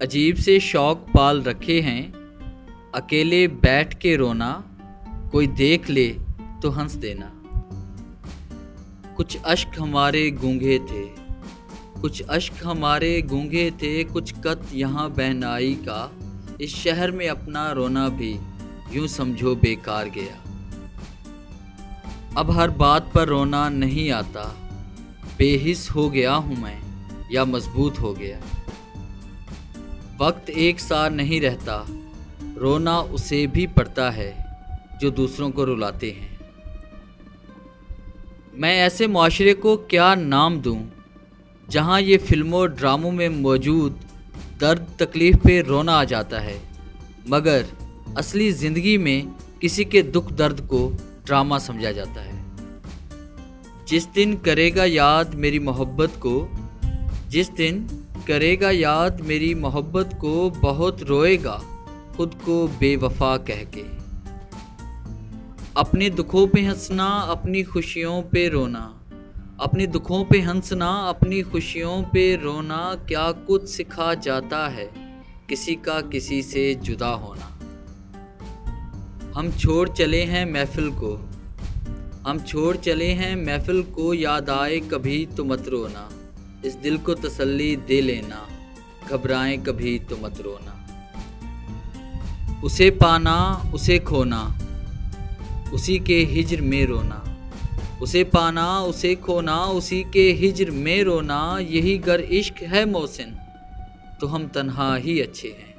अजीब से शौक पाल रखे हैं, अकेले बैठ के रोना, कोई देख ले तो हंस देना। कुछ अश्क हमारे गूंगे थे, कुछ अश्क हमारे गूंगे थे, कुछ कत यहाँ बहनाई का, इस शहर में अपना रोना भी यूं समझो बेकार गया। अब हर बात पर रोना नहीं आता, बेहिस हो गया हूँ मैं या मजबूत हो गया। वक्त एक सा नहीं रहता, रोना उसे भी पड़ता है जो दूसरों को रुलाते हैं। मैं ऐसे मुआशरे को क्या नाम दूं, जहां ये फिल्मों ड्रामों में मौजूद दर्द तकलीफ़ पे रोना आ जाता है, मगर असली ज़िंदगी में किसी के दुख दर्द को ड्रामा समझा जाता है। जिस दिन करेगा याद मेरी मोहब्बत को, जिस दिन करेगा याद मेरी मोहब्बत को, बहुत रोएगा खुद को बेवफा कह के। अपने दुखों पे हंसना, अपनी खुशियों पे रोना, अपने दुखों पे हंसना, अपनी खुशियों पे रोना, क्या कुछ सिखा जाता है किसी का किसी से जुदा होना। हम छोड़ चले हैं महफिल को, हम छोड़ चले हैं महफिल को, याद आए कभी तो मत रोना, इस दिल को तसल्ली दे लेना, घबराए कभी तो मत रोना। उसे पाना उसे खोना, उसी के हिज्र में रोना, उसे पाना उसे खोना, उसी के हिज्र में रोना। यही गर इश्क है मोहसिन तो हम तन्हा ही अच्छे हैं।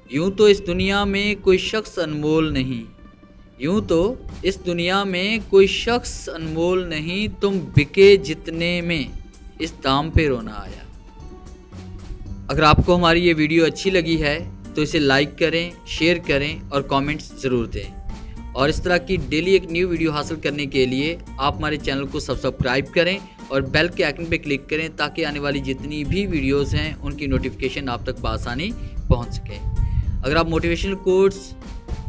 यूं तो इस दुनिया में कोई शख्स अनमोल नहीं, यूं तो इस दुनिया में कोई शख्स अनमोल नहीं, तुम बिके जितने में इस दाम पे रोना आया। अगर आपको हमारी ये वीडियो अच्छी लगी है तो इसे लाइक करें, शेयर करें और कमेंट्स ज़रूर दें। और इस तरह की डेली एक न्यू वीडियो हासिल करने के लिए आप हमारे चैनल को सब्सक्राइब करें और बेल के आइकन पे क्लिक करें, ताकि आने वाली जितनी भी वीडियोस हैं उनकी नोटिफिकेशन आप तक बआसानी पहुंच सके। अगर आप मोटिवेशनल कोट्स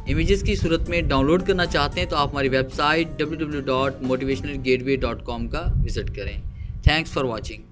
इमेजेस की सूरत में डाउनलोड करना चाहते हैं तो आप हमारी वेबसाइट www.motivationalgateway.com का विज़िट करें। Thanks for watching.